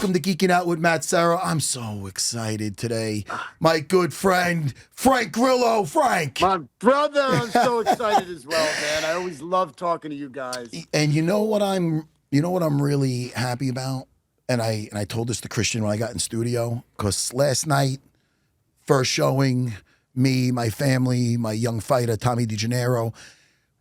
Welcome to Geeking Out with Matt Serra. I'm so excited today. My good friend, Frank Grillo. Frank. My brother, I'm so excited as well, man. I always love talking to you guys. And you know what I'm really happy about? And I told this to Christian when I got in studio, because last night, first showing, me, my family, my young fighter, Tommy DeGennaro,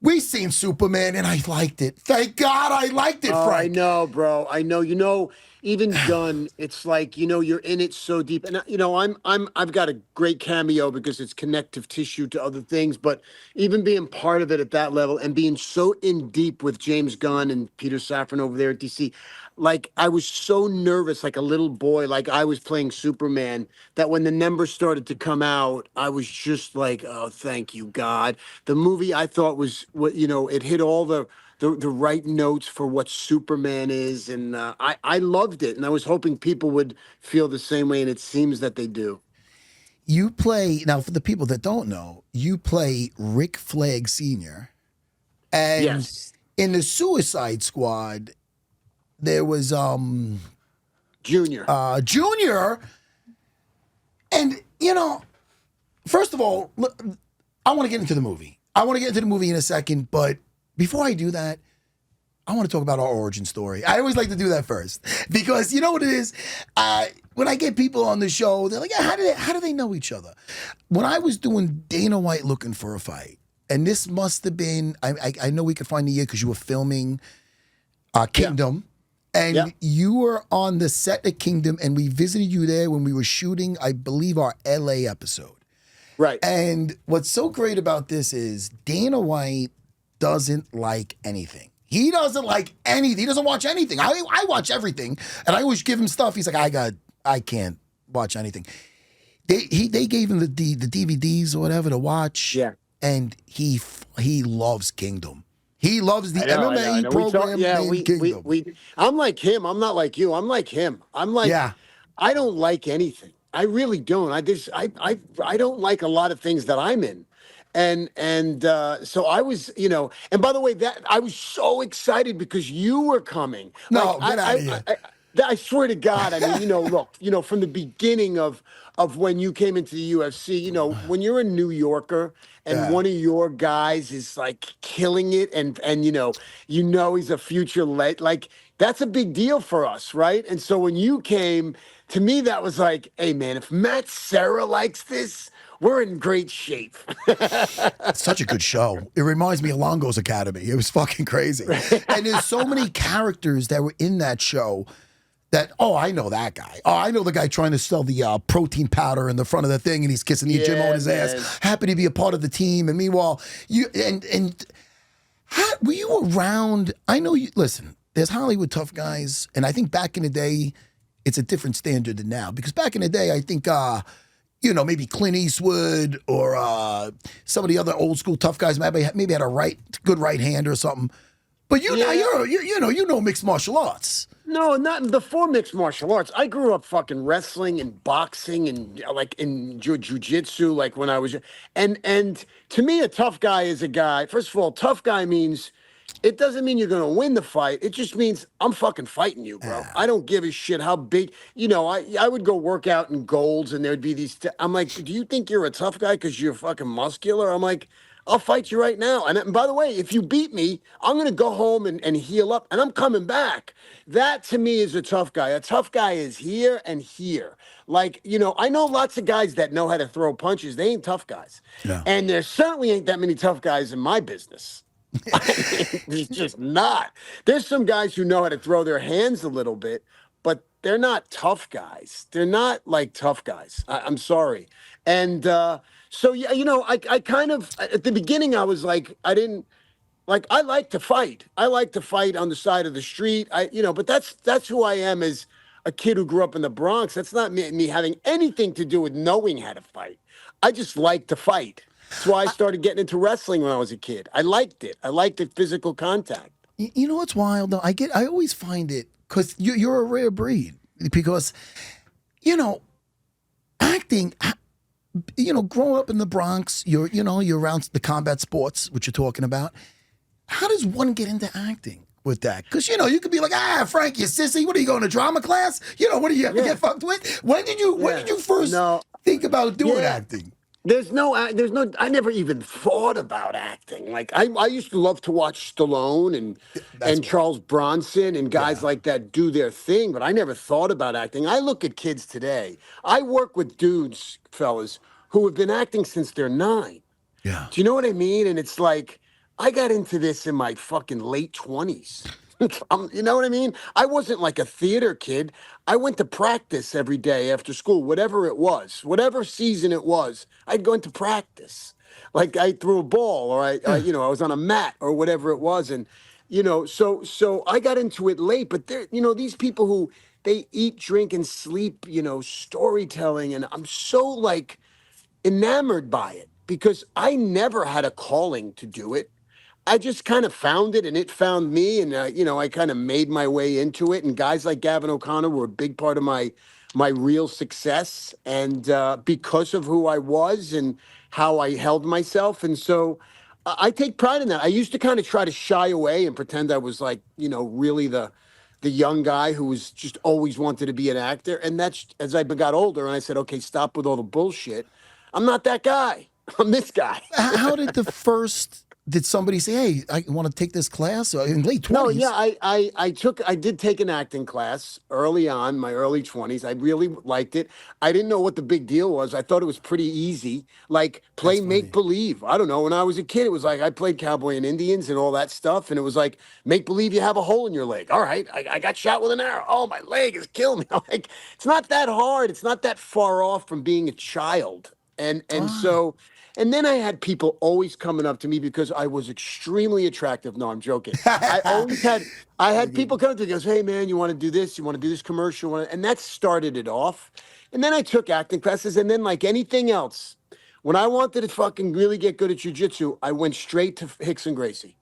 we seen Superman and I liked it. Thank God I liked it, Frank. I know, bro. I know. Even Gunn, it's like, you're in it so deep. And I've got a great cameo because it's connective tissue to other things, but even being part of it at that level and being so in deep with James Gunn and Peter Safran over there at DC, like I was so nervous, like a little boy, like I was playing Superman, that when the numbers started to come out, I was just like, oh, thank you, God. The movie I thought was it hit all the right notes for what Superman is, and I loved it, and I was hoping people would feel the same way, and it seems that they do. You play, now for the people that don't know, you play Rick Flag Sr. And Yes. in the Suicide Squad, there was Junior. Junior. And, first of all, look, I want to get into the movie. In a second, but before I do that, I want to talk about our origin story. I always like to do that first because you know what it is? When I get people on the show, they're like, how do they know each other? When I was doing Dana White Looking for a Fight, and this must have been, I know we could find the year because you were filming Kingdom. And you were on the set of Kingdom, and we visited you there when we were shooting, I believe, our LA episode. Right. And what's so great about this is Dana White doesn't like anything. He doesn't like anything. He doesn't watch anything. I watch everything, and I always give him stuff. He's like, I can't watch anything. They gave him the DVDs or whatever to watch. Yeah. And he loves Kingdom. He loves the MMA program named Kingdom. I'm like him. I'm not like you. I'm like him. I'm like, I don't like anything. I really don't. I don't like a lot of things that I'm in. And so I was, and by the way, that I was so excited because you were coming. No, like, get out of here. I swear to God, I mean, look, from the beginning of when you came into the UFC, when you're a New Yorker and one of your guys is like killing it and he's a future like that's a big deal for us, right? And so when you came, to me, that was like, hey man, if Matt Serra likes this, we're in great shape. It's such a good show. It reminds me of Longo's Academy. It was fucking crazy. And there's so many characters that were in that show that, I know that guy. Oh, I know the guy trying to sell the protein powder in the front of the thing, and he's kissing the gym owner's ass. Happy to be a part of the team. And meanwhile, were you around? I know you. Listen, there's Hollywood tough guys, and I think back in the day, it's a different standard than now. Because back in the day, I think, maybe Clint Eastwood or some of the other old school tough guys maybe had a good right hand or something. But you know mixed martial arts. No, not before mixed martial arts. I grew up fucking wrestling and boxing and like in jiu-jitsu, like when I was, and to me, a tough guy is a guy. First of all, tough guy means, it doesn't mean you're going to win the fight. It just means I'm fucking fighting you, bro. I don't give a shit how big, I would go work out in Golds and there'd be these, I'm like, do you think you're a tough guy because you're fucking muscular? I'm like, I'll fight you right now. And by the way, if you beat me, I'm going to go home and heal up and I'm coming back. That to me is a tough guy. A tough guy is here and here. Like, I know lots of guys that know how to throw punches. They ain't tough guys. Yeah. And there certainly ain't that many tough guys in my business. There's just not. There's some guys who know how to throw their hands a little bit, but they're not tough guys. They're not like tough guys. I'm sorry. And, so, yeah, I kind of, at the beginning, I was like, I like to fight. I like to fight on the side of the street. But that's who I am as a kid who grew up in the Bronx. That's not me having anything to do with knowing how to fight. I just like to fight. That's why I started getting into wrestling when I was a kid. I liked it. I liked the physical contact. You know what's wild, though? I always find it, because you're a rare breed. Because, acting... growing up in the Bronx, you're around the combat sports, which you're talking about. How does one get into acting? with that. Because, you could be like, Frank, you sissy. What are you going to drama class? What do you ever get fucked with? When did you first think about doing acting? There's no, I never even thought about acting. Like I used to love to watch Stallone and Charles Bronson and guys like that do their thing, but I never thought about acting. I look at kids today. I work with dudes, fellas, who have been acting since they're 9. Yeah. Do you know what I mean? And it's like, I got into this in my fucking late 20s. You know what I mean? I wasn't like a theater kid. I went to practice every day after school, whatever it was, whatever season it was. I'd go into practice. Like I threw a ball, or I was on a mat or whatever it was, and so I got into it late. But there, these people who they eat, drink, and sleep, storytelling, and I'm so like enamored by it because I never had a calling to do it. I just kind of found it and it found me, and I kind of made my way into it. And guys like Gavin O'Connor were a big part of my real success, and because of who I was and how I held myself. And so I take pride in that. I used to kind of try to shy away and pretend I was like, really the young guy who was just always wanted to be an actor. And that's as I got older, and I said, okay, stop with all the bullshit. I'm not that guy. I'm this guy. How did somebody say, hey, I want to take this class in late 20s? No, yeah, I did take an acting class early on, my early 20s. I really liked it. I didn't know what the big deal was. I thought it was pretty easy. Like play make believe. I don't know. When I was a kid, it was like I played cowboy and Indians and all that stuff. And it was like, make believe you have a hole in your leg. All right, I got shot with an arrow. Oh, my leg is killing me. Like, it's not that hard. It's not that far off from being a child. And so... And then I had people always coming up to me because I was extremely attractive. No, I'm joking. I had people come to me and goes, hey man, you want to do this? You want to do this commercial? And that started it off. And then I took acting classes, and then like anything else, when I wanted to fucking really get good at jujitsu, I went straight to Hicks and Gracie.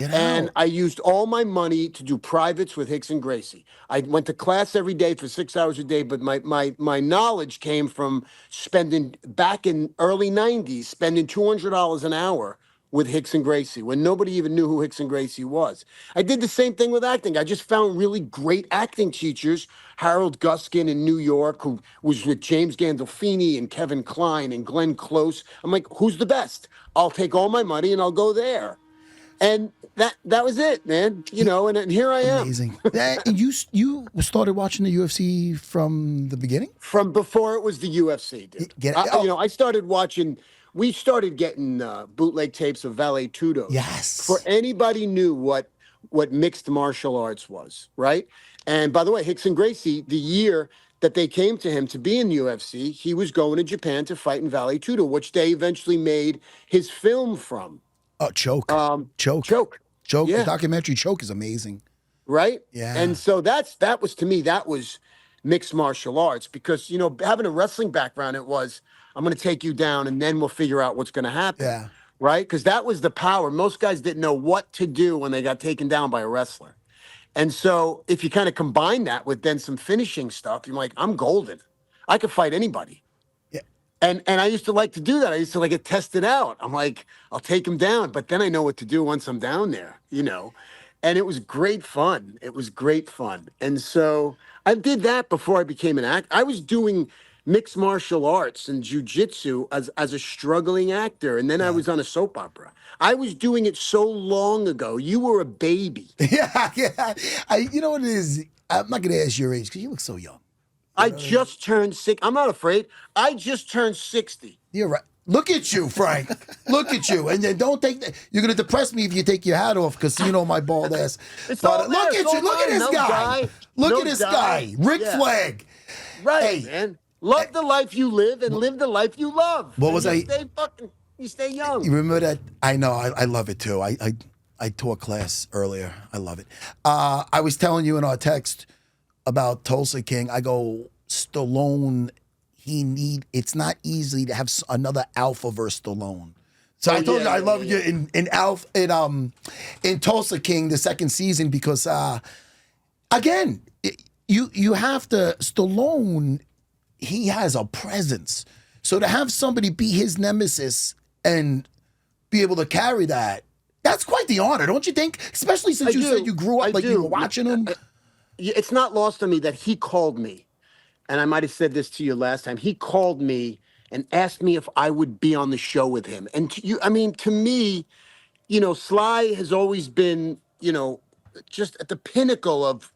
And I used all my money to do privates with Hicks and Gracie. I went to class every day for 6 hours a day, but my knowledge came from spending, back in early 90s, spending $200 an hour with Hicks and Gracie when nobody even knew who Hicks and Gracie was. I did the same thing with acting. I just found really great acting teachers. Harold Guskin in New York, who was with James Gandolfini and Kevin Kline and Glenn Close. I'm like, who's the best? I'll take all my money and I'll go there. And that was it, man. And here I am. Amazing. You started watching the UFC from the beginning? From before it was the UFC, dude. I started watching. We started getting bootleg tapes of Valet Tudo. Yes. For anybody knew what mixed martial arts was, right? And by the way, Hicks and Gracie, the year that they came to him to be in UFC, he was going to Japan to fight in Valet Tudo, which they eventually made his film from. Oh, Choke. Choke. Yeah. The documentary Choke is amazing. Right? Yeah. And so that was, to me, that was mixed martial arts because, having a wrestling background, it was, I'm going to take you down and then we'll figure out what's going to happen. Yeah. Right? Because that was the power. Most guys didn't know what to do when they got taken down by a wrestler. And so if you kind of combine that with then some finishing stuff, you're like, I'm golden. I could fight anybody. And I used to like to do that. I used to like get tested out. I'm like, I'll take him down, but then I know what to do once I'm down there, And it was great fun. It was great fun. And so I did that before I became an actor. I was doing mixed martial arts and jujitsu as a struggling actor. And then I was on a soap opera. I was doing it so long ago. You were a baby. Yeah. You know what it is? I'm not going to ask your age because you look so young. I just turned 6. I'm not afraid. I just turned 60. You're right. Look at you, Frank. Look at you. And then don't take that. You're going to depress me if you take your hat off because you know my bald ass. It's but all there. look at It's you. all Look at mine. this No guy. die. Look No at this die. guy. Rick Flag. Right, man. Love the life you live and live the life you love. What was I? You stay young. You remember that? I know. I love it too. I taught class earlier. I love it. I was telling you in our text about Tulsa King. I go, Stallone, it's not easy to have another Alpha versus Stallone. So I told you I love you in Tulsa King the second season because again, you have to Stallone, he has a presence. So to have somebody be his nemesis and be able to carry that That's quite the honor, don't you think? Especially since you said you grew up you were watching him. It's not lost on me that he called me, and I might have said this to you last time. He called me and asked me if I would be on the show with him. And to me, Sly has always been, just at the pinnacle of,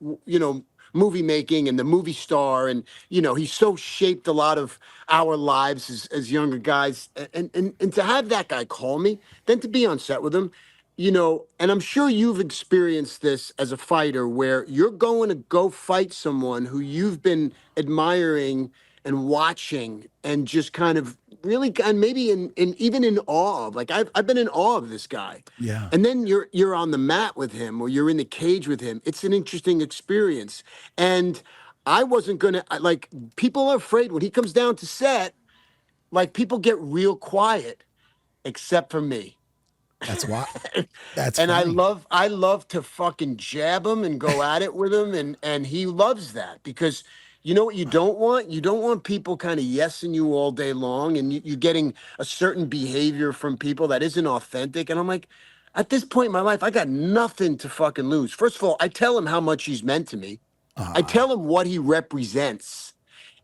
movie making and the movie star. And, he's so shaped a lot of our lives as younger guys. And to have that guy call me, then to be on set with him, and I'm sure you've experienced this as a fighter where you're going to go fight someone who you've been admiring and watching and just kind of really, and maybe even in awe of, like I've been in awe of this guy. Yeah. And then you're on the mat with him or you're in the cage with him. It's an interesting experience. And I wasn't gonna, like, people are afraid when he comes down to set, like, people get real quiet, except for me. That's why. That's and funny. I love to fucking jab him and go at it with him, and he loves that because you know what you don't want? You don't want people kind of yesing you all day long, and you're getting a certain behavior from people that isn't authentic. And I'm like, at this point in my life, I got nothing to fucking lose. First of all, I tell him how much he's meant to me. I tell him what he represents,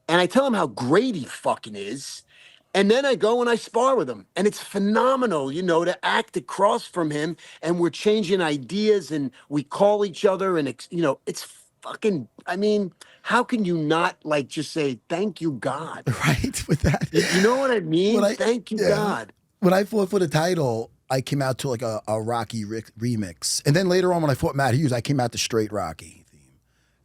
and I tell him how great he fucking is. And then I go and I spar with him. And it's phenomenal, to act across from him. And we're changing ideas and we call each other. And, it's fucking, how can you not, like, just say, thank you, God? Right, with that. You know what I mean? Thank you, God. When I fought for the title, I came out to like a Rocky remix. And then later on when I fought Matt Hughes, I came out to straight Rocky.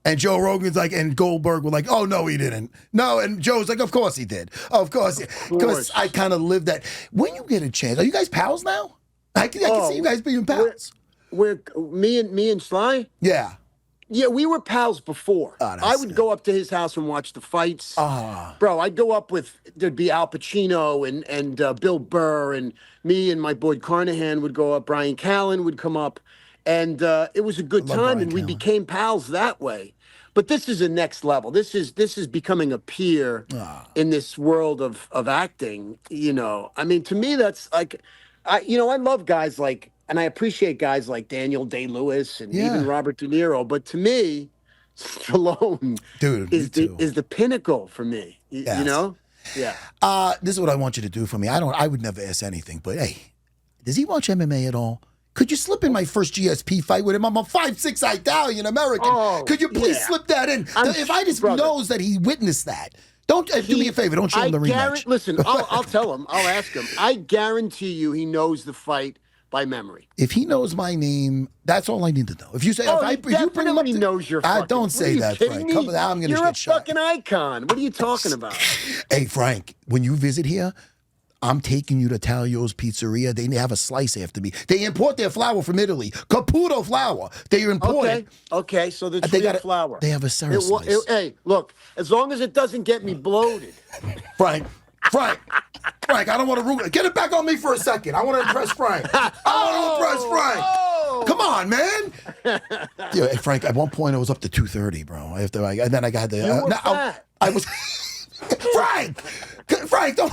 And Joe Rogan's like, and Goldberg were like, oh, no, he didn't. No, and Joe's like, of course he did. Of course. Because I kind of lived that. When you get a chance, are you guys pals now? I can see you guys being pals. We're me and Sly? Yeah. Yeah, we were pals before. I would go up to his house and watch the fights. Bro, I'd go up there'd be Al Pacino and Bill Burr, and me and my boy Carnahan would go up. Brian Callen would come up. And it was a good time, and we became pals that way. But this is a next level. This is becoming a peer in this world of acting. To me, that's like, I love guys like, and I appreciate guys like Daniel Day-Lewis and even Robert De Niro. But to me, Stallone is the pinnacle for me. Yes. Yeah. This is what I want you to do for me. I would never ask anything, but hey, does he watch MMA at all? Could you slip in my first GSP fight with him? I'm a 5'6" Italian American. Could you please slip that in? If I just knows that he witnessed that, don't do me a favor. Don't show him the rematch. Listen, I'll tell him. I'll ask him. I guarantee you, he knows the fight by memory. If he knows my name, that's all I need to know. If you say, if you bring him up, he knows your. Fucking, don't say that, Frank. Come on, I'm going to get shot. You're a fucking icon. What are you talking about? Hey, Frank, when you visit here, I'm taking you to Talio's Pizzeria. They have a slice after me. They import their flour from Italy. Caputo flour. They import it. Okay, so the real flour. They have a Serra slice. Hey, look, as long as it doesn't get me bloated. Frank, I don't want to ruin it. Get it back on me for a second. I want to impress Frank. I want to impress Frank. Come on, man. Yeah, hey, Frank, at one point, I was up to 230, bro. And then I got the... You were fat. I was... Frank, don't...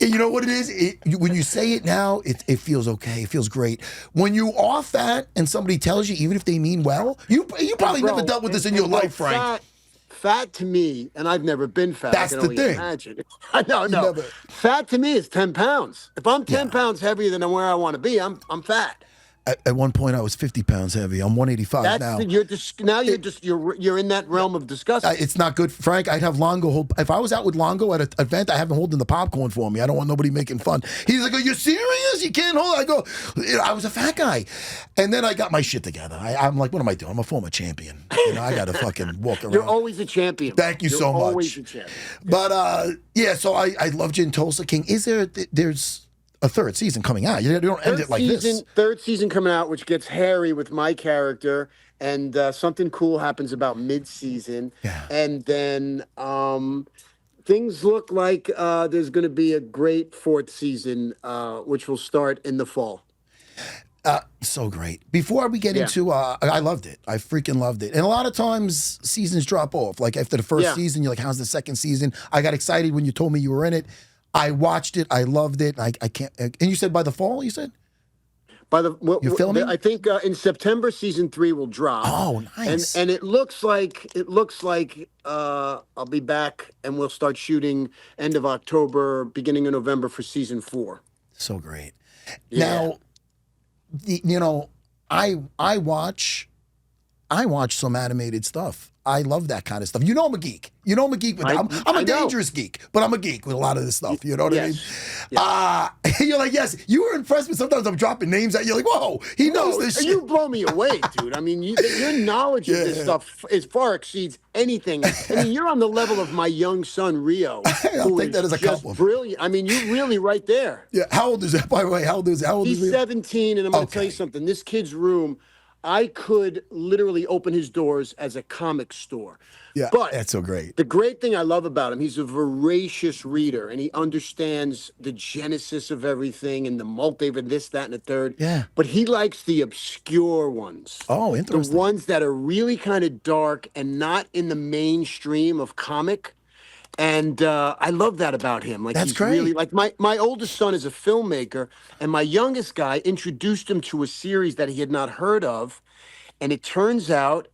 You know what it is? When you say it now, it feels okay. It feels great. When you are fat and somebody tells you, even if they mean well, you probably never dealt with this in your life, Frank. Fat to me, and I've never been fat. That's the thing. Imagine. No. Fat to me is 10 pounds. If I'm 10 pounds heavier than where I want to be, I'm fat. At one point, I was 50 pounds heavy. I'm 185 now. You're in that realm of disgusting. It's not good, Frank. I'd have Longo hold. If I was out with Longo at an event, I have him holding the popcorn for me. I don't want nobody making fun. He's like, "Are you serious? You can't hold it." I go, I was a fat guy, and then I got my shit together. I'm like, what am I doing? I'm a former champion. I got to fucking walk around. You're always a champion. Thank you so much. Always a champion. But so I loved you in Tulsa King. There's a third season coming out. You don't end it like this. Third season coming out, which gets hairy with my character, and something cool happens about mid-season. Yeah. And then things look like there's going to be a great fourth season, which will start in the fall. So great. Before we get into, I loved it. I freaking loved it. And a lot of times seasons drop off. Like after the first season, you're like, how's the second season? I got excited when you told me you were in it. I watched it. I loved it. I can't. And you said by the fall. You said By the, you're filming. I think in September season 3 will drop, Oh, and nice. it looks like I'll be back, and we'll start shooting end of October, beginning of November for season 4. So great. Yeah, Now, you know, I watch some animated stuff. I love that kind of stuff. You know, I'm a geek. You know, I'm a geek with that. I'm a I know. dangerous geek, but I'm a geek with a lot of this stuff. You know what I mean? Yes. Yeah. You're like, yes, you were impressed, but sometimes I'm dropping names at you. Like, whoa, he knows No, this shit. you blow me away, dude. I mean, your knowledge of this stuff is far exceeds anything. I mean, you're on the level of my young son Rio, I'll who take that is as a just compliment. brilliant. I mean, you really right there. Yeah. How old is that? By the way, how old is He's Rio? 17, and I'm going to tell you Okay. something. This kid's room, I could literally open his doors as a comic store. Yeah, But that's so great. the great thing I love about him, he's a voracious reader, and he understands the genesis of everything and the multiverse, this, that, and the third. Yeah. But he likes the obscure ones. Oh, The interesting. ones that are really kind of dark and not in the mainstream of comic. And I love that about him. Like That's he's really great. like my oldest son is a filmmaker, and my youngest guy introduced him to a series that he had not heard of. And it turns out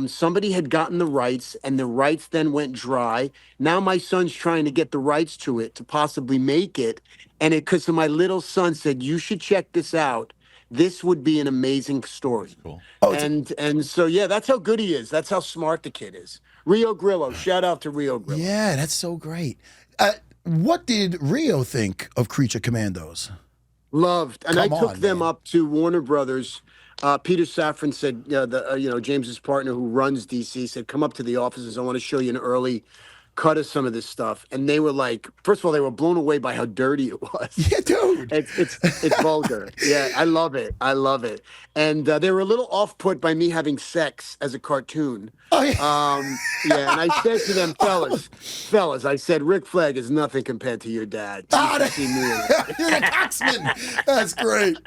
somebody had gotten the rights, and the rights then went dry. Now my son's trying to get the rights to it to possibly make it. And it because my little son said, "You should check this out. This would be an amazing story." Cool. Oh, it's And so yeah, that's how good he is. That's how smart the kid is. Rio Grillo, shout out to Rio Grillo. yeah, that's so great. What did Rio think of Creature Commandos? Loved, and I Come took on, them man. up to Warner Brothers. Peter Safran said, James's partner who runs DC said, "Come up to the offices. I want to show you an early cut of some of this stuff." And they were like, first of all, they were blown away by how dirty it was. Yeah, dude. It's vulgar. Yeah, I love it. I love it. And they were a little off put by me having sex as a cartoon. Oh, yeah. Yeah, and I said to them, fellas, I said, Rick Flag is nothing compared to your dad. You Ah, should see me in it. you're the coxman. That's great.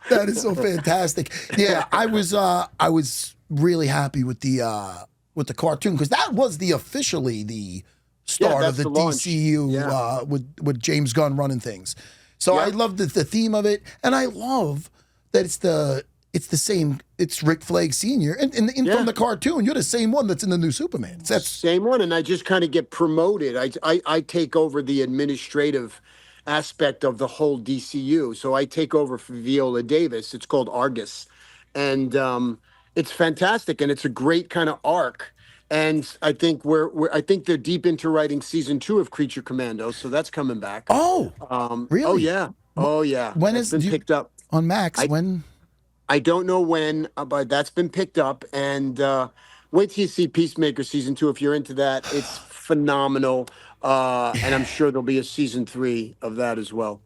That is so fantastic. Yeah, I was really happy with the cartoon because that was officially the start of that's the the launch. DCU Yeah. with James Gunn running things. So I Yeah. love the theme of it, and I love that it's the same. It's Rick Flag Senior, and Yeah. from the cartoon, you're the same one that's in the new Superman. That's Same one, and I just kind of get promoted. I take over the administrative aspect of the whole DCU. So I take over for Viola Davis. It's called Argus, and it's fantastic, and it's a great kind of arc. And I think I think they're deep into writing season 2 of Creature Commandos, so that's coming back. oh Oh really? yeah, oh yeah. When That's is been picked up. on Max? I When? I don't know when, but that's been picked up. And wait till you see Peacemaker season 2 if you're into that. It's phenomenal. And I'm sure there'll be a season 3 of that as well.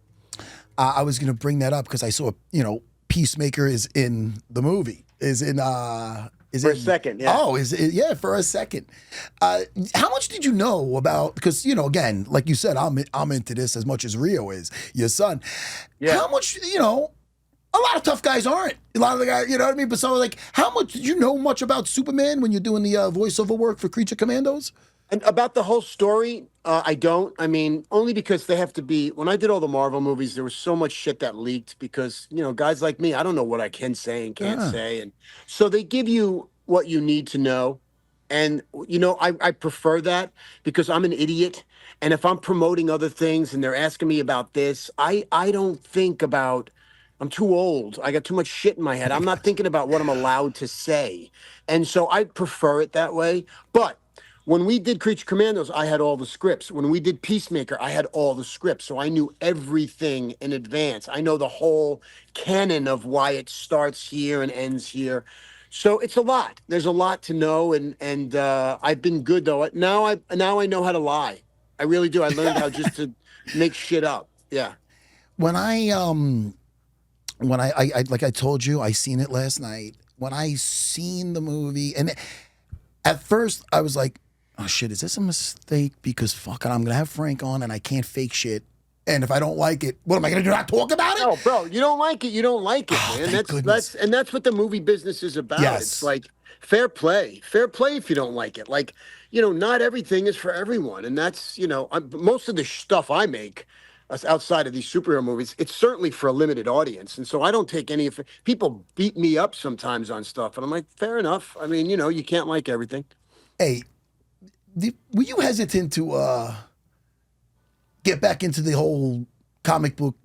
I was going to bring that up because I saw, Peacemaker is in the movie. Is in For a second, yeah. Oh, yeah, for a second. How much did you know about? Because again, like you said, I'm into this as much as Rio is, your son. Yeah. How much? A lot of tough guys aren't. A lot of the guys, you know what I mean. But so, like, how much did you know much about Superman when you're doing the voiceover work for Creature Commandos? And about the whole story, I don't. I mean, only because they have to be. When I did all the Marvel movies, there was so much shit that leaked because, guys like me, I don't know what I can say and can't Yeah. say. And so they give you what you need to know. And, I prefer that because I'm an idiot. And if I'm promoting other things and they're asking me about this, I don't think about. I'm too old. I got too much shit in my head. I'm not thinking about what I'm allowed to say. And so I prefer it that way. But when we did Creature Commandos, I had all the scripts. When we did Peacemaker, I had all the scripts. So I knew everything in advance. I know the whole canon of why it starts here and ends here. So it's a lot. There's a lot to know, and I've been good though. Now I know how to lie. I really do. I learned how just to make shit up. Yeah. When I like I told you, I seen it last night. When I seen the movie, and at first I was like, "Oh shit, is this a mistake?" Because fuck it, I'm gonna have Frank on, and I can't fake shit. And if I don't like it, what am I gonna do? Not talk about it? No, bro, you don't like it. You don't like it, Oh, man. thank goodness. That's what the movie business is about. Yes. It's like fair play if you don't like it. Like not everything is for everyone, and that's most of the stuff I make. outside of these superhero movies, it's certainly for a limited audience. And so I don't take any of it. People beat me up sometimes on stuff. And I'm like, fair enough. I mean, you can't like everything. Hey, were you hesitant to get back into the whole comic book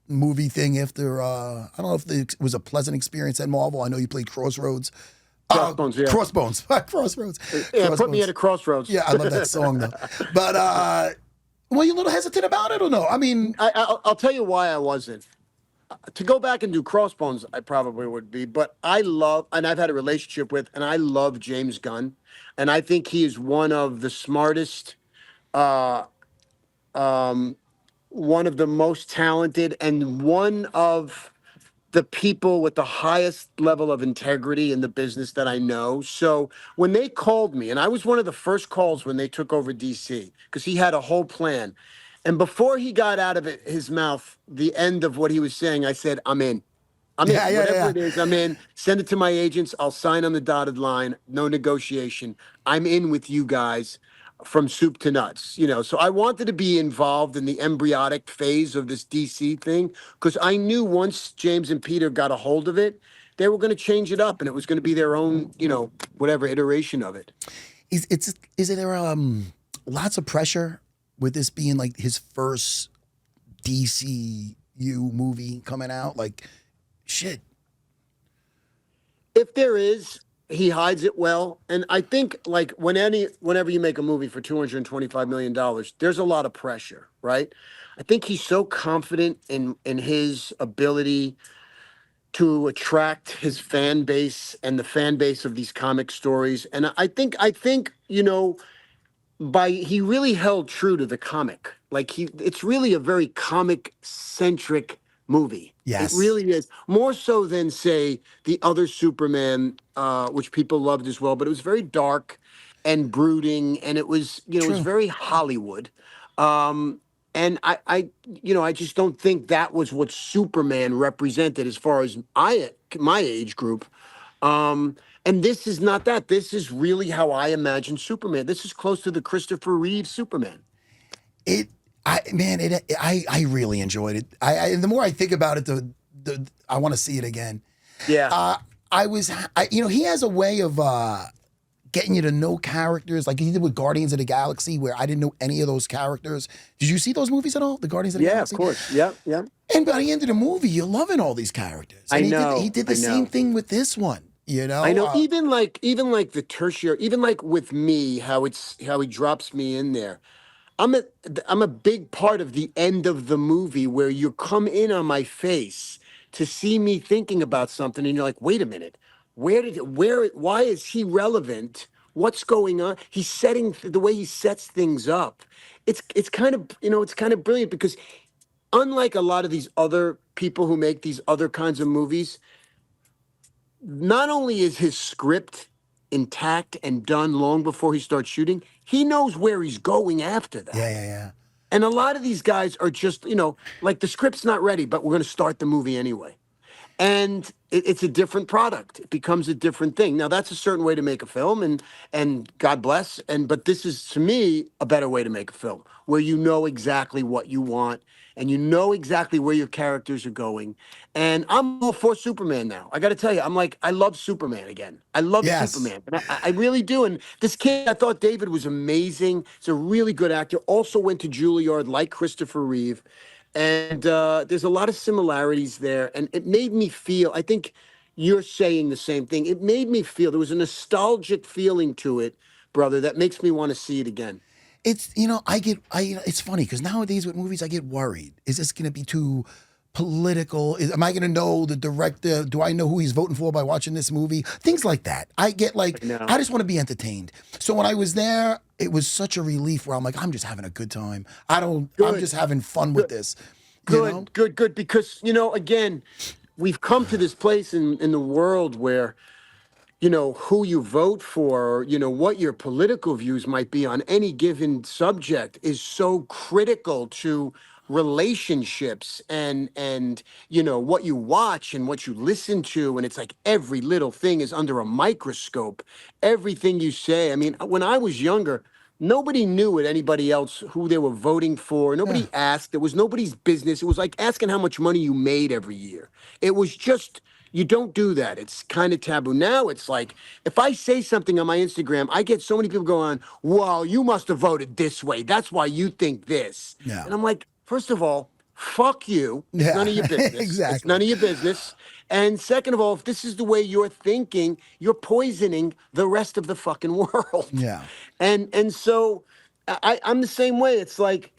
movie thing after I don't know if it was a pleasant experience at Marvel. I know you played Crossroads. Crossbones, yeah. Crossbones. Crossroads. Yeah, put me at a crossroads. Yeah, I love that song though. But were you a little hesitant about it or no? I mean, I'll tell you why I wasn't. To go back and do Crossbones, I probably would be. But I love, and I've had a relationship with, and I love James Gunn. And I think he is one of the smartest, uh, one of the most talented, and one of the people with the highest level of integrity in the business that I know. So when they called me, and I was one of the first calls when they took over DC, because he had a whole plan. And before he got out of his mouth the end of what he was saying, I said, I'm in. I'm in. Whatever it is, I'm in. Send it to my agents. I'll sign on the dotted line. No negotiation. I'm in with you guys from soup to nuts. So I wanted to be involved in the embryonic phase of this DC thing because I knew once James and Peter got a hold of it, they were going to change it up and it was going to be their own, whatever iteration of it. Is there lots of pressure with this being like his first DCU movie coming out? Like, shit. If there is, he hides it well. And I think like whenever you make a movie for $225 million, there's a lot of pressure, right? I think he's so confident in his ability to attract his fan base and the fan base of these comic stories. And I think, he really held true to the comic. Like it's really a very comic centric movie. Yes. It really is. More so than say the other Superman, which people loved as well, but it was very dark and brooding and it was, it was very Hollywood. And I just don't think that was what Superman represented as far as my age group. And this is not that. This is really how I imagine Superman. This is close to the Christopher Reeve Superman. I really enjoyed it. The more I think about it, I want to see it again. Yeah. He has a way of getting you to know characters, like he did with Guardians of the Galaxy, where I didn't know any of those characters. Did you see those movies at all? The Guardians of the Galaxy? Yeah, of course. Yep, yep. And by the end of the movie, you're loving all these characters. And he did the same thing with this one. I know. Even like the tertiary, even like with me, how he drops me in there. I'm a big part of the end of the movie where you come in on my face to see me thinking about something, and you're like, wait a minute, why is he relevant? What's going on? He's setting the way he sets things up. It's kind of it's kind of brilliant because unlike a lot of these other people who make these other kinds of movies, not only is his script intact and done long before he starts shooting, he knows where he's going after that. Yeah. And a lot of these guys are just, like the script's not ready, but we're going to start the movie anyway. And it's a different product. It becomes a different thing. Now that's a certain way to make a film, and God bless. But this is to me a better way to make a film, where you know exactly what you want and you know exactly where your characters are going. And I'm all for Superman now. I got to tell you, I love Superman again. I love Superman. And I really do. And this kid, I thought David was amazing. He's a really good actor. Also went to Juilliard like Christopher Reeve. And there's a lot of similarities there. And it made me feel, I think you're saying the same thing. It made me feel, there was a nostalgic feeling to it, brother, that makes me want to see it again. It's, it's funny because nowadays with movies, I get worried. Is this going to be too political? Am I going to know the director? Do I know who he's voting for by watching this movie? Things like that. I get I just want to be entertained. So when I was there, it was such a relief where I'm like, I'm just having a good time. I'm just having fun with this. Good. Because, again, we've come to this place in the world where, who you vote for, what your political views might be on any given subject is so critical to relationships and what you watch and what you listen to. And it's like every little thing is under a microscope. Everything you say. I mean, when I was younger, Nobody knew what anybody else who they were voting for. Yeah. Nobody asked. It was nobody's business. It was like asking how much money you made every year. It was just you don't do that. It's kind of taboo. Now it's like if I say something on my Instagram, I get so many people going, "Well, you must have voted this way. That's why you think this." Yeah. And I'm like, first of all, fuck you. It's none Yeah. of your business. It's Exactly. none of your business. And second of all, if this is the way you're thinking, you're poisoning the rest of the fucking world. Yeah. And so I'm the same way. It's like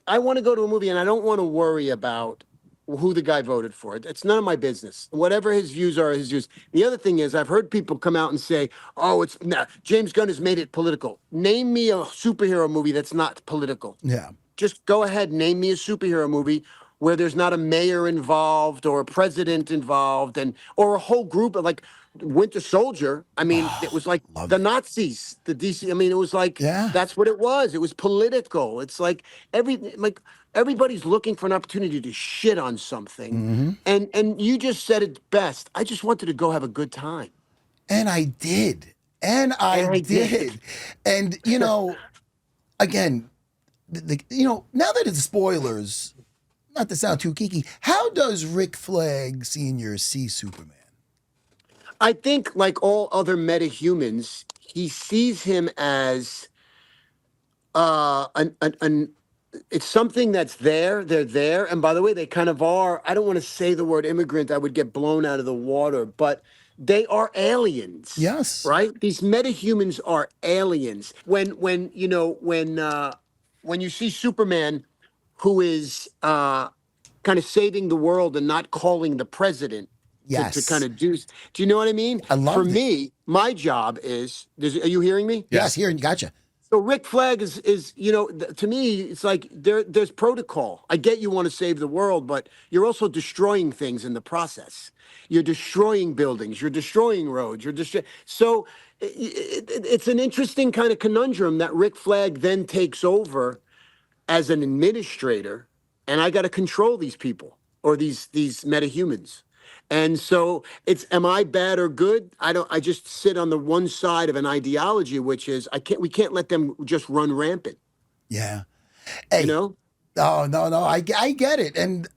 I want to go to a movie and I don't want to worry about who the guy voted for. It's none of my business. Whatever his views are, his views. The other thing is, I've heard people come out and say, "Oh, it's nah, James Gunn has made it political." Name me a superhero movie that's not political. Yeah. Just go ahead, name me a superhero movie where there's not a mayor involved or a president involved and or a whole group of like Winter Soldier. I mean, it Oh, was like love the it. Nazis, the DC. I mean, it was like Yeah. that's what it was. It was political. It's like everybody's looking for an opportunity to shit on something. Hmm. And you just said it best. I just wanted to go have a good time. And I did. And I And I did. did. And again, now that it's spoilers, not to sound too geeky, how does Rick Flag Sr. see Superman? I think, like all other metahumans, he sees him as an it's something that's there. They're there, and by the way, they kind of are. I don't want to say the word immigrant; I would get blown out of the water. But they are aliens, Yes. right? These metahumans are aliens. When you see Superman, who is kind of saving the world and not calling the president to kind Yes. of do you know what I mean? I For loved it. me, my job is, are you hearing me? Yes, here, gotcha. So Rick Flag is to me it's like there's protocol. I get you want to save the world, but you're also destroying things in the process. You're destroying buildings. You're destroying roads. So it's an interesting kind of conundrum that Rick Flag then takes over as an administrator, and I got to control these people or these metahumans. And so it's am I bad or good? I don't. I just sit on the one side of an ideology, which is we can't let them just run rampant. Yeah. You Hey, know? oh no, no, I get it. And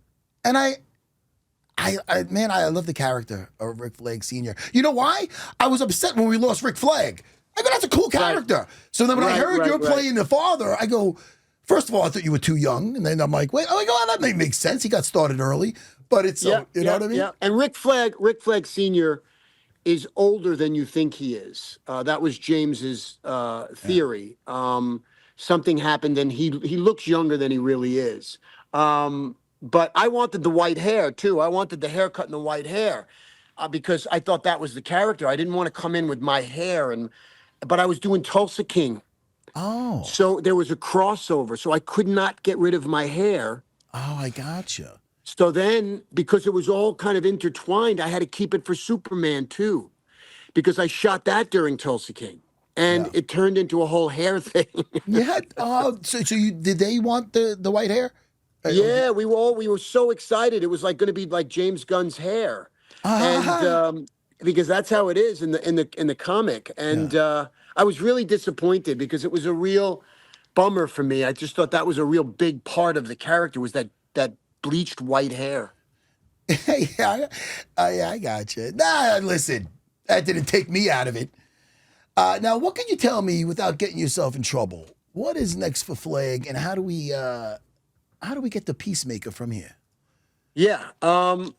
man, I love the character of Rick Flag Sr. You know why? I was upset when we lost Rick Flag. I go, that's a cool Right. character. So then when I Right. heard Right. you're Right. playing the father, I go, first of all, I thought you were too young. And then I'm like, wait, that may make sense. He got started early. But it's Yeah. so, you know Yeah. what I mean? Yeah. And Rick Flag Senior is older than you think he is. That was James's Yeah. theory. Something happened, and he looks younger than he really is. But I wanted the white hair too. I wanted the haircut and the white hair because I thought that was the character. I didn't want to come in with my hair, but I was doing Tulsa King, Oh, so there was a crossover. So I could not get rid of my hair. I gotcha. So then, because it was all kind of intertwined, I had to keep it for Superman too, because I shot that during Tulsa King, and Yeah. it turned into a whole hair thing. Yeah. So you did they want the white hair? Yeah, we were so excited. It was like going to be like James Gunn's hair, and Ah, because that's how it is in the comic. yeah. And I was really disappointed because it was a real bummer for me. I just thought that was a real big part of the character was that bleached white hair. Yeah, I gotcha. Nah, listen, that didn't take me out of it. Now, what can you tell me without getting yourself in trouble? What is next for Flag, and how do we get the Peacemaker from here? Yeah.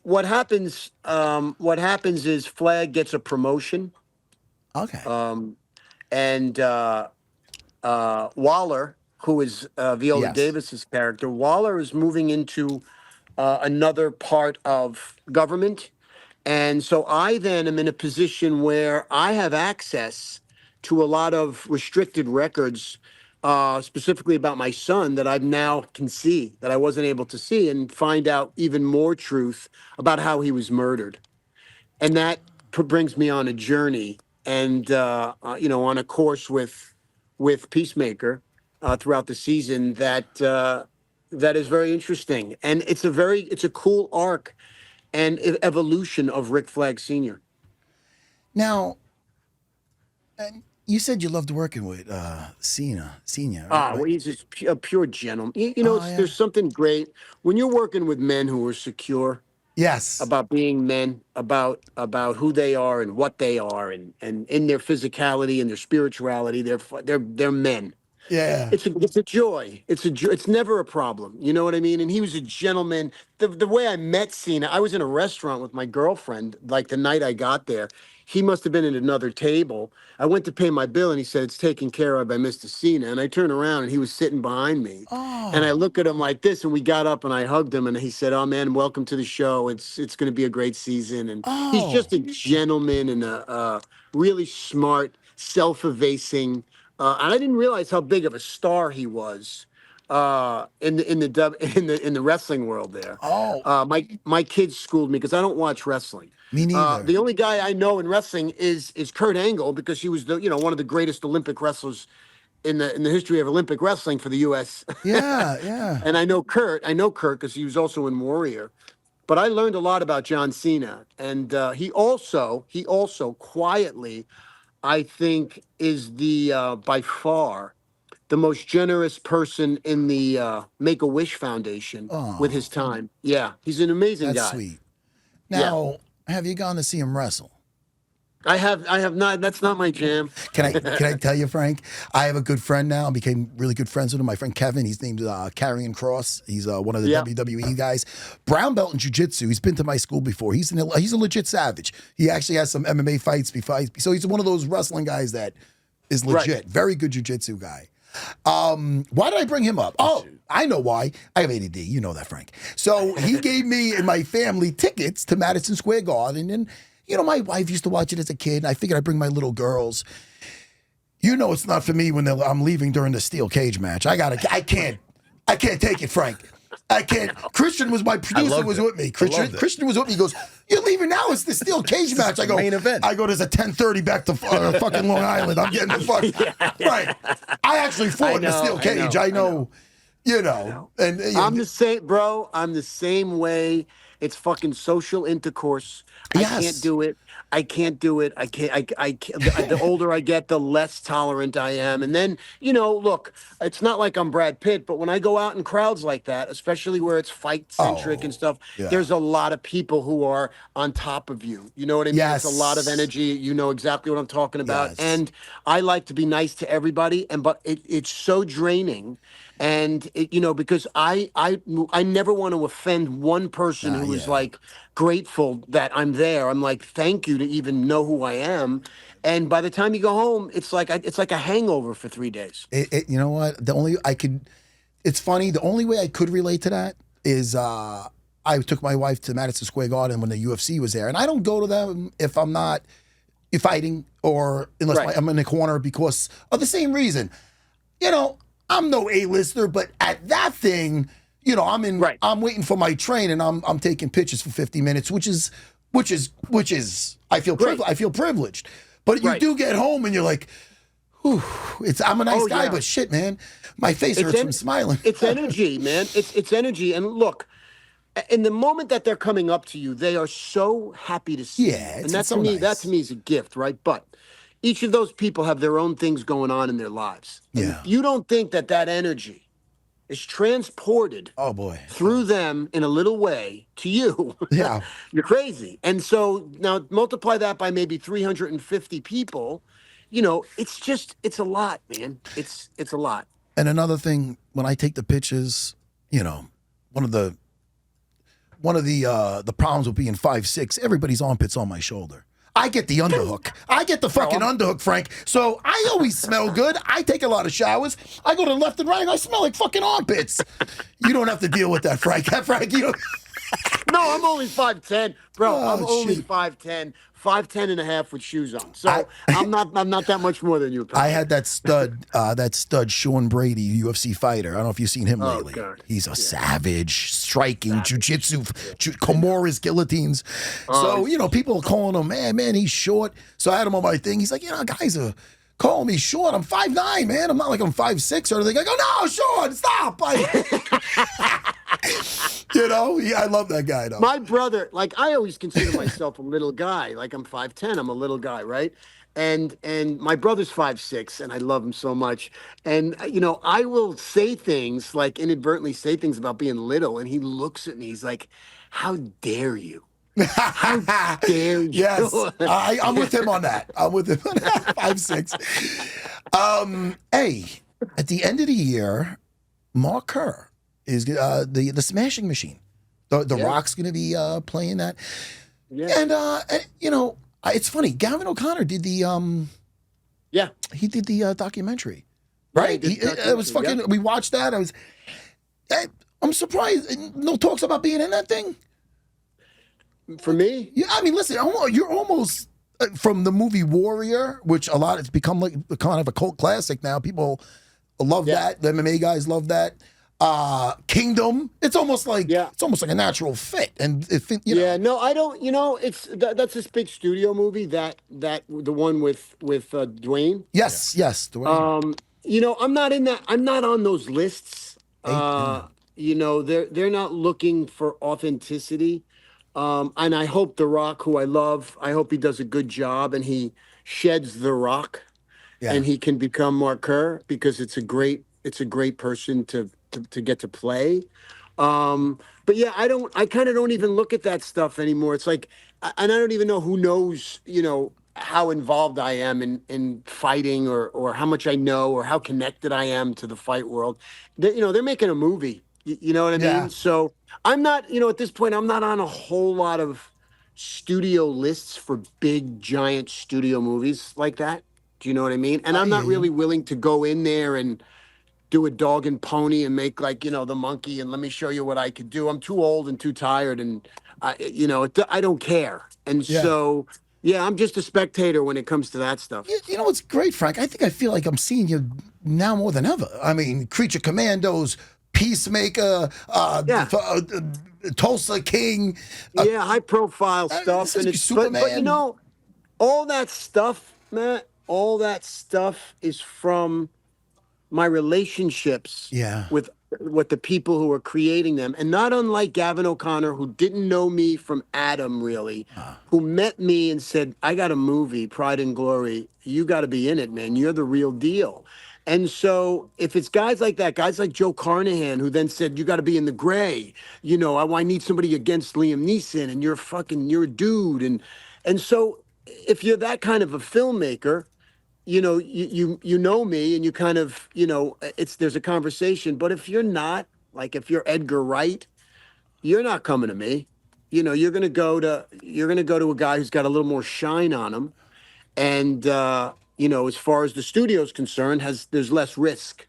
What happens? What happens is Flag gets a promotion, Okay. and Waller, who is Viola Yes. Davis's character, Waller is moving into another part of government, and so I then am in a position where I have access to a lot of restricted records, specifically about my son that I now can see that I wasn't able to see, and find out even more truth about how he was murdered, and that brings me on a journey and on a course with Peacemaker throughout the season that is very interesting, and it's a cool arc and evolution of Rick Flag Sr. Now, and you said you loved working with Cena, right? Well, he's just a pure gentleman. Oh yeah. There's something great when you're working with men who are secure Yes. about being men, about who they are and what they are, and in their physicality and their spirituality. They're men. Yeah. It's a joy. It's a joy. It's never a problem. You know what I mean? And he was a gentleman. The way I met Cena, I was in a restaurant with my girlfriend. Like the night I got there, he must have been at another table. I went to pay my bill, and he said it's taken care of by Mr. Cena. And I turned around, and he was sitting behind me. And I Oh. look at him like this, and we got up, and I hugged him, and he said, "Oh man, welcome to the show. It's going to be a great season." And he's Oh. just a gentleman and a really smart, self-effacing. And I didn't realize how big of a star he was in the wrestling world there. Oh. My kids schooled me because I don't watch wrestling. Me neither. The only guy I know in wrestling is Kurt Angle because he was one of the greatest Olympic wrestlers in the history of Olympic wrestling for the U.S. Yeah. Yeah. And I know Kurt because he was also in Warrior. But I learned a lot about John Cena, and he also quietly, I think, is the by far the most generous person in the Make-A-Wish Foundation with Oh. his time. Yeah, he's an amazing That's guy. sweet. Yeah, Now, have you gone to see him wrestle? I have not. That's not my jam. Can I tell you, Frank? I have a good friend now. I became really good friends with him. My friend Kevin. He's named Karrion Cross. He's one of the Yeah. WWE guys. Brown belt in jiu-jitsu. He's been to my school before. He's a legit savage. He actually has some MMA fights before. So he's one of those wrestling guys that is legit. Right. Very good jiu-jitsu guy. Why did I bring him up? Oh, I know why. I have ADD. You know that, Frank. So he gave me and my family tickets to Madison Square Garden. And, my wife used to watch it as a kid. And I figured I'd bring my little girls. It's not for me when I'm leaving during the steel cage match. I can't take it, Frank. I can't. Christian was my producer, was with me. Christian was with me. He goes, "You're leaving now? It's the steel cage match." I go, main event. I go, "There's a 10:30 back to fucking Long Island. I'm getting the fuck right." I actually fought in the steel cage. I know. And I'm the same, bro. I'm the same way. It's fucking social intercourse. I Yes. can't do it. I can't do it. I can't. I can't. The older I get, the less tolerant I am. And then, look, it's not like I'm Brad Pitt, but when I go out in crowds like that, especially where it's fight centric and stuff, yeah. there's a lot of people who are on top of you. You know what I mean? Yes. It's a lot of energy. You know exactly what I'm talking about. Yes. And I like to be nice to everybody, but it's so draining. And because I never want to offend one person who is like grateful that I'm there. I'm like, thank you to even know who I am. And by the time you go home, it's like a hangover for 3 days. You know what? It's funny. The only way I could relate to that is I took my wife to Madison Square Garden when the UFC was there, and I don't go to them if I'm not fighting or unless Right. I'm in the corner because of the same reason. I'm no A-lister, but at that thing, I'm in. Right. I'm waiting for my train, and I'm taking pictures for 50 minutes, which is. I feel privileged. I feel privileged, but you Right. do get home and you're like, whew, I'm a nice guy, yeah. but shit, man, my face hurts from smiling. It's energy, man. It's energy. And look, in the moment that they're coming up to you, they are so happy to see you. And it's that so to me, nice. that to me is a gift, right? But each of those people have their own things going on in their lives. And Yeah. if you don't think that energy is transported Oh boy. through them in a little way to you, Yeah. you're crazy. And so now multiply that by maybe 350 people. It's a lot, man. It's a lot. And another thing, when I take the pictures, one of the problems with being 5'6", everybody's armpit's on my shoulder. I get the underhook. I get the fucking underhook, Frank. So I always smell good. I take a lot of showers. I go to the left and right. I smell like fucking armpits. You don't have to deal with that, Frank. Frank, you don't. No, I'm only 5'10", bro. Oh, I'm only shit. 5'10", 5'10 and a half with shoes on. So I'm not that much more than you. I had that stud Sean Brady, UFC fighter. I don't know if you've seen him lately. God. He's a savage, striking, jiu-jitsu, Kimura's guillotines. So, people are calling him, man, he's short. So I had him on my thing. He's like, guys are calling me short. I'm 5'9", man. I'm not like I'm 5'6" or anything. I go, no, Sean, stop. Yeah, I love that guy though. My brother, like I always consider myself a little guy. Like I'm 5'10", I'm a little guy, right? And my brother's 5'6", and I love him so much. And I will say things like inadvertently say things about being little, and he looks at me. He's like, "How dare you? How dare you?" Yes, I'm with him on that. I'm with him on that. 5'6". Hey, at the end of the year, Mark Kerr is the Smashing Machine. The Yeah, Rock's going to be playing that, yeah, and it's funny. Gavin O'Connor did yeah, he did the documentary, yeah. He right? did It was documentary. fucking. We watched that. I'm surprised. No talks about being in that thing. Yep. For me, Yeah, I mean, listen, you're almost from the movie Warrior, which it's become like kind of a cult classic now. People love yeah, that. The MMA guys love that. Kingdom. yeah. It's almost like a natural fit. And if Yeah, no, I don't. That's this big studio movie that the one with Dwayne. yes, Dwayne. I'm not in that. I'm not on those lists. Yeah. They're not looking for authenticity. And I hope The Rock, who I love, I hope he does a good job and he sheds The Rock Yeah. and he can become Mark Kerr because it's a great person to get to play. But yeah, I kind of don't even look at that stuff anymore. It's like, and I don't even know who knows, how involved I am in fighting or how much I know or how connected I am to the fight world. They're making a movie. You know what I Yeah. mean? So I'm not, at this point, I'm not on a whole lot of studio lists for big, giant studio movies like that. Do you know what I mean? And I I'm hear not you. really willing to go in there and do a dog and pony and make like the monkey and let me show you what I could do. I'm too old and too tired and I don't care. And Yeah. so yeah, I'm just a spectator when it comes to that stuff. You know what's great, Frank? I feel like I'm seeing you now more than ever. I mean, Creature Commandos, Peacemaker, Yeah. Tulsa King, Yeah, high profile this stuff is and it's but Superman. all that stuff, Matt, all that stuff is from my relationships Yeah. with the people who are creating them, and not unlike Gavin O'Connor, who didn't know me from Adam really, who met me and said, "I got a movie, Pride and Glory. You got to be in it, man. You're the real deal." And so, if it's guys like that, guys like Joe Carnahan, who then said, "You got to be in The Gray," I need somebody against Liam Neeson, and you're a dude, and so if you're that kind of a filmmaker, you know me and you kind of there's a conversation, but if you're not, like if you're Edgar Wright, you're not coming to me. You're going to go to a guy who's got a little more shine on him, and as far as the studio's concerned, there's less risk,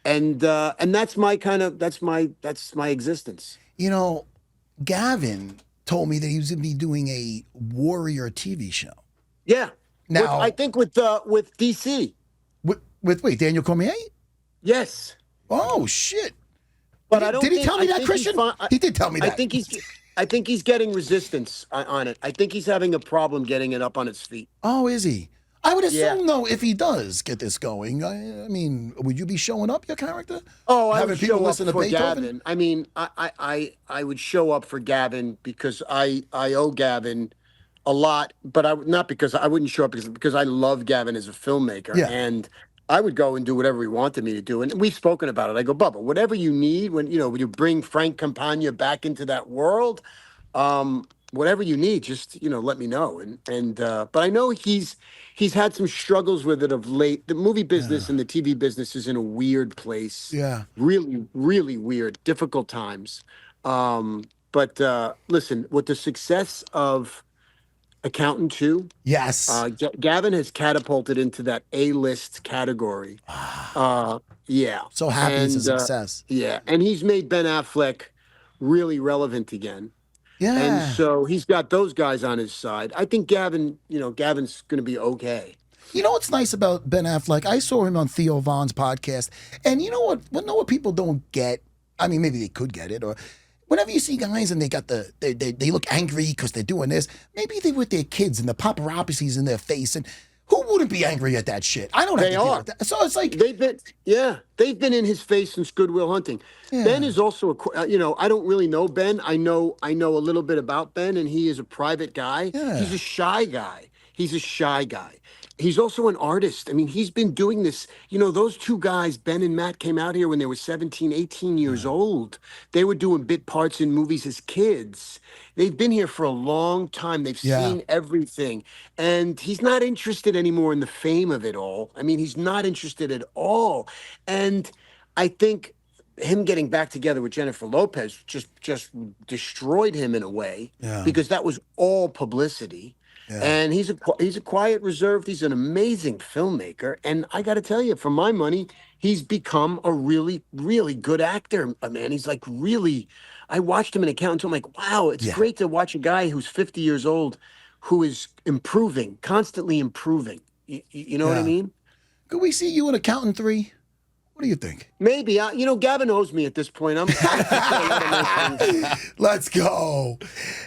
and that's my existence. You know, Gavin told me that he was going to be doing a Warrior TV show. Yeah, I Now, think with DC. wait, Daniel Cormier? Yes. Oh, shit. But I Did don't he think tell me I that, think he's Christian? fine. He did tell me I that. think he's getting resistance on it. I think he's having a problem getting it up on its feet. Oh, is he? I would Yeah. assume, though, if he does get this going, I mean, would you be showing up your character? Oh, I Having would people show up listen to for Beethoven? Gavin. I mean, I would show up for Gavin because I owe Gavin a lot, but not because I wouldn't show up because I love Gavin as a filmmaker, Yeah. and I would go and do whatever he wanted me to do. And we've spoken about it. I go, Bubba, whatever you need when you bring Frank Campagna back into that world, whatever you need, just let me know. But I know he's had some struggles with it of late. The movie Yeah. business and the TV business is in a weird place, Yeah. really, really weird, difficult times. But listen, with the success of Accountant 2, Yes. Gavin has catapulted into that A-list category. Yeah, So happy it's a and success. yeah, and he's made Ben Affleck really relevant again. And Yeah. so he's got those guys on his side. I think Gavin's going to be okay. You know what's nice about Ben Affleck? I saw him on Theo Vaughn's podcast, and you know what people don't get? I mean, maybe they could get it, or whenever you see guys and they got they look angry because they're doing this, maybe they with their kids and the paparazzi's in their face, and Who wouldn't be angry at that shit? I don't have They to deal are. with that. So it's like, They've been in his face since Good Will Hunting. Ben yeah, is also I don't really know Ben. I know a little bit about Ben, and he is a private guy. He's yeah, a shy guy. He's a shy guy. He's also an artist. I mean, he's been doing this. Those two guys, Ben and Matt, came out here when they were 17, 18 years old. They were doing bit parts in movies as kids. They've been here for a long time. They've yeah, seen everything. And he's not interested anymore in the fame of it all. I mean, he's not interested at all. And I think him getting back together with Jennifer Lopez just destroyed him in a way, yeah, because that was all publicity. yeah. And he's a quiet, reserved. He's an amazing filmmaker, and I got to tell you, for my money, he's become a really, really good actor. Man, he's like really. I watched him in Accountant. I'm like, wow, it's Yeah. great to watch a guy who's 50 years old, who is improving, constantly improving. You know what I Yeah. mean? Could we see you in Accountant 3? What do you think? Maybe. Gavin knows me at this point. I'm a lot of my things. Let's go.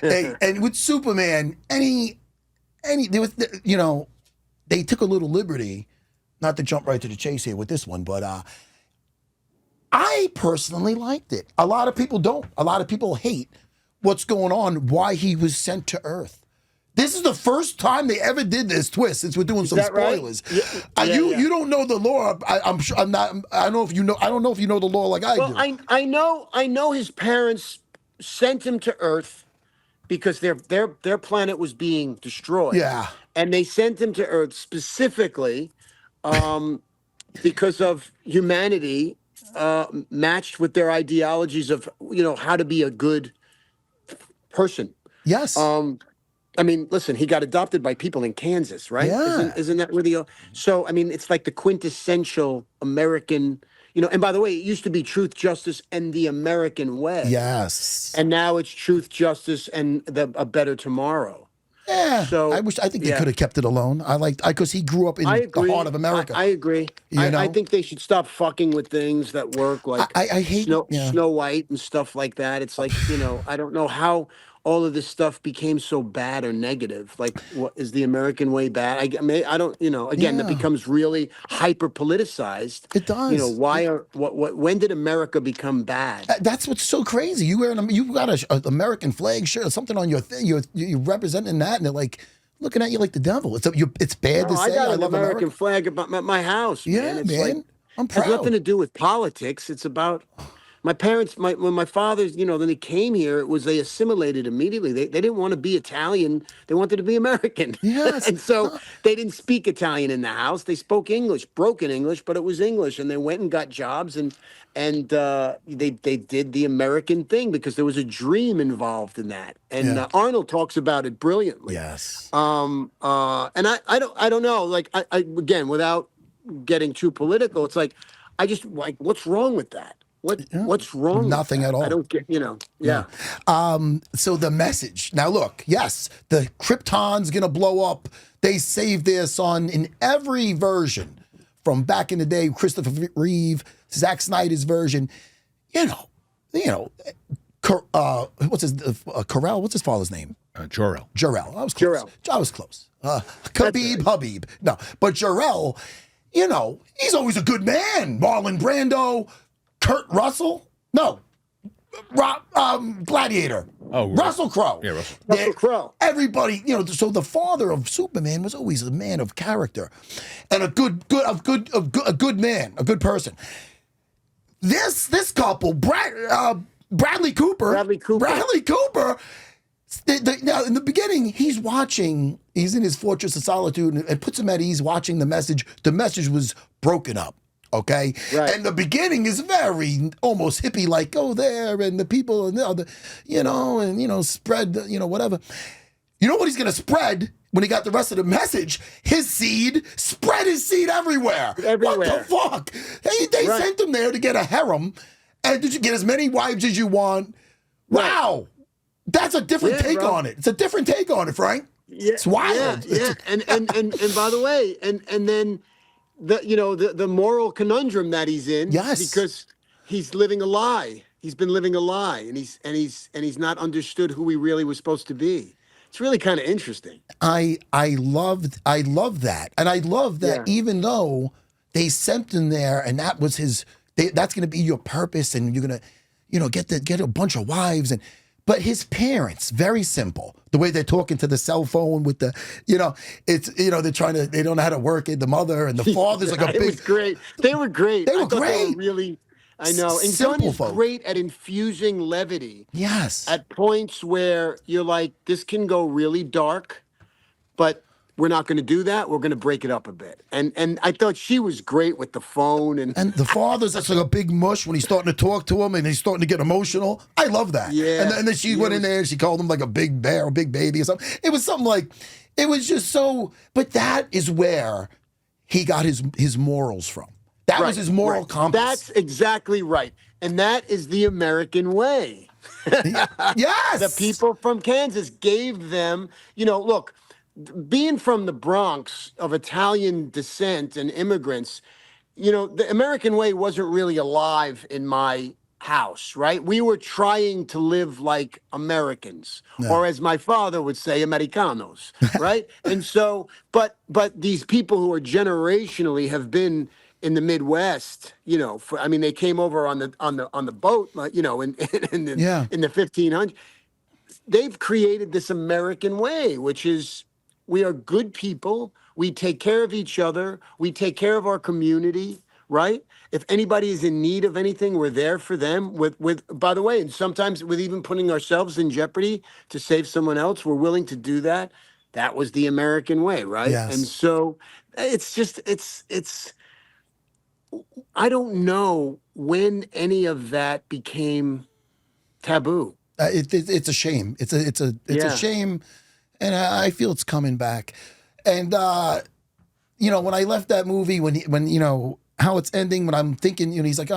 Hey, and with Superman, there was, they took a little liberty, not to jump right to the chase here with this one, but I personally liked it. A lot of people don't. A lot of people hate what's going on, why he was sent to Earth. This is the first time they ever did this twist. Since we're doing some that right? spoilers, Yeah, you don't know the lore. I'm sure I'm not. I don't know if you know. I don't know if you know the lore like I Well, do. I know his parents sent him to Earth because their planet was being destroyed. Yeah, And they sent him to Earth specifically because of humanity matched with their ideologies of how to be a good person. yes, I mean, listen, he got adopted by people in Kansas, right? yeah, Isn't that where the so I mean, it's like the quintessential American, and by the way, it used to be truth, justice, and the American way. yes. And now it's truth, justice, and a better tomorrow. Yeah, So I think they yeah, could have kept it alone. I liked, because he grew up in I the agree. heart of America. I agree. You I know, think they should stop fucking with things that work, like I hate, yeah. Snow White and stuff like that. It's like, I don't know how all of this stuff became so bad or negative. Like, what is the American way bad? I don't, again, that Yeah. becomes really hyper politicized. It does. Why are when did America become bad? That's what's so crazy. You got a American flag shirt or something on your thing. You're representing that, and they're like looking at you like the devil. It's bad to I say got I an love American America. flag about my house, Yeah, man. It's man. like I'm has proud. nothing to do with politics. It's about my parents. When my fathers, then they came here. They assimilated immediately. They didn't want to be Italian. They wanted to be American. Yes. And so they didn't speak Italian in the house. They spoke English, broken English, but it was English. And they went and got jobs and they did the American thing because there was a dream involved in that. And Yeah. Arnold talks about it brilliantly. Yes. And I don't know. Like I again, without getting too political, it's like I just like what's wrong with that? What's wrong? Nothing with at that? all. I don't get. Yeah. So the message. Now look, yes, the Krypton's gonna blow up. They saved their son in every version from back in the day. Christopher Reeve, Zack Snyder's version. You know. What's his Carell? What's his father's name? Jor-El. Jarrell. I was close. Jarrell. I was close. Khabib, Habib. No, but Jarrell, he's always a good man. Marlon Brando, Kurt Russell. No, Gladiator. Oh, Russell Crowe. Yeah, Russell. Russell Crowe. Everybody, so the father of Superman was always a man of character, and a good man, a good person. This couple, Bradley Cooper. Now, in the beginning, he's in his fortress of solitude and it puts him at ease watching the message. The message was broken up, okay? Right. And the beginning is very almost hippie, like go there and the people, and spread, whatever. You know what he's going to spread when he got the rest of the message? His seed, spread his seed everywhere. Everywhere. What the fuck? They Right. sent him there to get a harem. And did you get as many wives as you want? Right. Wow. That's a different take bro. on it. It's a different take on it, Frank. Yeah, It's wild. Yeah. And by the way, and then the moral conundrum that he's in. Yes. Because he's living a lie. He's been living a lie, and he's not understood who he really was supposed to be. It's really kind of interesting. I love that, and I love that Yeah. even though they sent him there, and that was his. That's going to be your purpose, and you're going to, get a bunch of wives, but his parents, very simple. The way they're talking to the cell phone with the, they don't know how to work it. The mother and the father's like a It big. was great. They were great. They were I thought they were great. really. I know. And Gunn Simple is folk. great at infusing levity Yes. at points where you're like, this can go really dark, but we're not going to do that. We're going to break it up a bit. And I thought she was great with the phone and the father's that's like a big mush when he's starting to talk to him and he's starting to get emotional. I love that. Yeah. And then she went in there and she called him like a big bear, a big baby or something. It was something like, it was just so, but that is where he got his morals from. That was his moral compass. That's exactly right. And that is the American way. Yes. The people from Kansas gave them, look, being from the Bronx of Italian descent and immigrants, the American way wasn't really alive in my house, right? We were trying to live like Americans, or as my father would say, Americanos, right? And so, but these people who are generationally have been in the Midwest, they came over on the boat, in the 1500s. They've created this American way, which is we are good people. We take care of each other. We take care of our community, right? If anybody is in need of anything, we're there for them. With by the way, and sometimes with even putting ourselves in jeopardy to save someone else, we're willing to do that. That was the American way, right? Yes. And so it's just it's. I don't know when any of that became taboo. It's a shame. It's a shame, and I feel it's coming back. And when I left that movie, when how it's ending, when I'm thinking, he's like,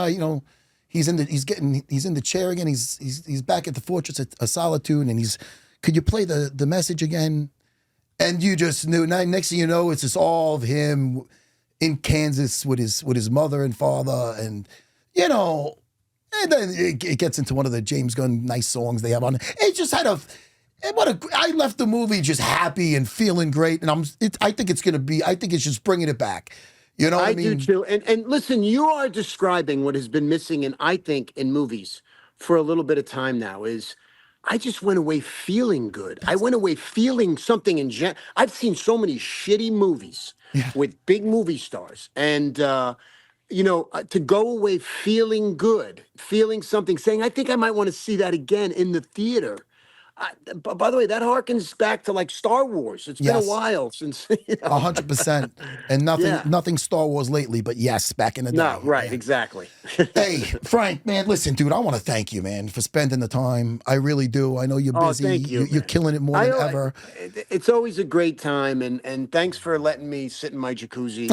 he's in the chair again. He's back at the Fortress of Solitude, and could you play the message again? And you just knew. Next thing you know, it's just all of him in Kansas with his mother and father, and and then it gets into one of the James Gunn nice songs they have on. It just had I left the movie just happy and feeling great, and I think it's just bringing it back. You know what I mean? do too. And listen, you are describing what has been missing, I think, in movies for a little bit of time now is I just went away feeling good. I went away feeling something I've seen so many shitty movies with big movie stars, and to go away feeling good, feeling something, saying, I think I might want to see that again in the theater. By the way, that harkens back to like Star Wars. It's been a while since 100%, and nothing Star Wars lately, but yes, back in the day. No, right, exactly. Hey, Frank, man, listen, dude, I want to thank you, man, for spending the time. I really do. I know you're busy. Thank you. You're killing it more than ever. It's always a great time, and thanks for letting me sit in my jacuzzi.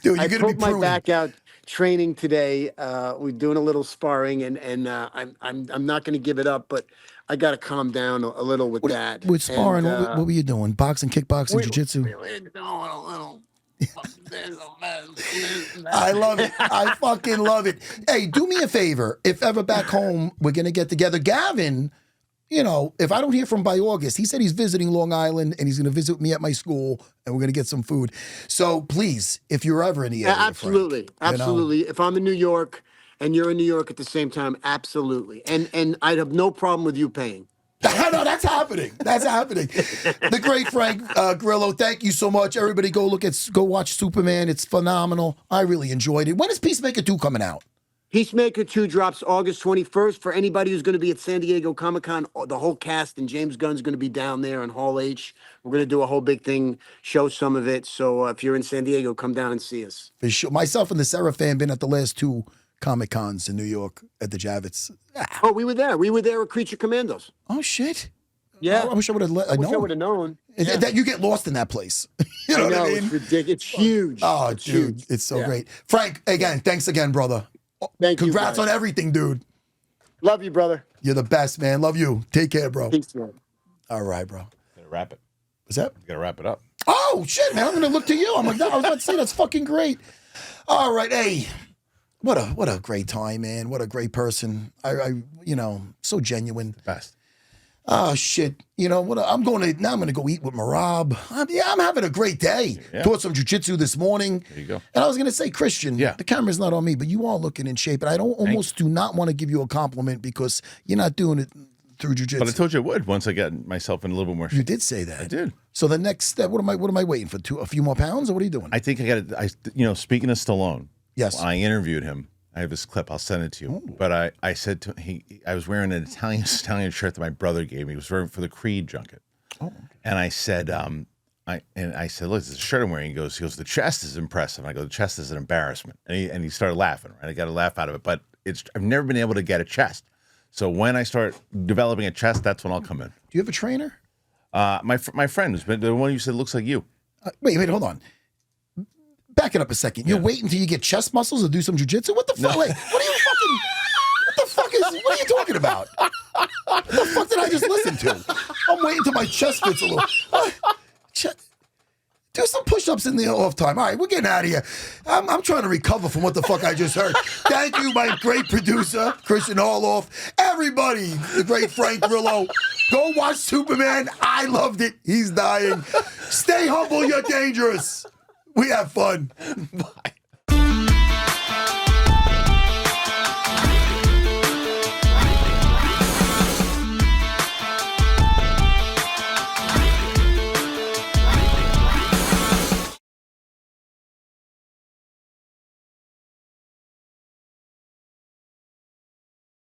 Dude, I put my back out training today. We're doing a little sparring, and I'm not going to give it up, but I got to calm down a little with that. With sparring, what were you doing? Boxing, kickboxing, jiu-jitsu? I love it. I fucking love it. Hey, do me a favor. If ever back home we're going to get together, Gavin, if I don't hear from by August, he said he's visiting Long Island and he's going to visit me at my school and we're going to get some food. So please, if you're ever in the area, absolutely. Frank, Absolutely. If I'm in New York and you're in New York at the same time, absolutely. And I'd have no problem with you paying. No, that's happening. That's happening. The great Frank Grillo. Thank you so much. Everybody go watch Superman. It's phenomenal. I really enjoyed it. When is Peacemaker 2 coming out? Peacemaker 2 drops August 21st. For anybody who's going to be at San Diego Comic-Con, the whole cast and James Gunn's going to be down there in Hall H. We're going to do a whole big thing, show some of it. So if you're in San Diego, come down and see us. For sure. Myself and the Serra fan been at the last 2 Comic-Cons in New York at the Javits. Oh, we were there. We were there with Creature Commandos. Oh, shit. Yeah. I wish I would have known. Yeah. That you get lost in that place. You know what I mean? It's ridiculous. It's huge. Oh, it's dude. Huge. It's so great. Frank, again, thanks again, brother. Thank you. Congrats on everything, dude. Love you, brother. You're the best, man. Love you. Take care, bro. Peace, man. All right, bro. Gotta wrap it. What's that? You gotta wrap it up. Oh, shit, man. I'm going to look to you. I'm like, I was about to say, that's fucking great. All right. Hey. What a great time, man. What a great person. I so genuine. Best. Oh shit! You know what? I'm going to go eat with Marab. I'm having a great day. Yeah. Taught some jujitsu this morning. There you go. And I was going to say, Christian, Yeah. the camera's not on me, but you are looking in shape. And I almost do not want to give you a compliment because you're not doing it through jujitsu. But I told you I would once I got myself in a little bit more You shape. did say that. I did. So the next step, what am I waiting for? A few more pounds, or what are you doing? I think I got to, speaking of Stallone, Yes. I interviewed him. I have his clip. I'll send it to you. Ooh. But I said to I was wearing an Italian stallion shirt that my brother gave me. It was for the Creed junket. Oh, okay. And I said, I said, look, this is a shirt I'm wearing. He goes, the chest is impressive. I go, the chest is an embarrassment. And he started laughing. Right, I got a laugh out of it. But I've never been able to get a chest. So when I start developing a chest, that's when I'll come in. Do you have a trainer? My friend who's been the one you said looks like you. Wait, hold on. Back it up a second. You're waiting until you get chest muscles to do some jujitsu? What the fuck? Wait, what are you fucking? What are you talking about? What the fuck did I just listen to? I'm waiting till my chest fits a little. Do some push-ups in the off time. All right, we're getting out of here. I'm trying to recover from what the fuck I just heard. Thank you, my great producer, Christian Harloff. Everybody, the great Frank Grillo. Go watch Superman. I loved it. He's dying. Stay humble, you're dangerous. We have fun. Bye.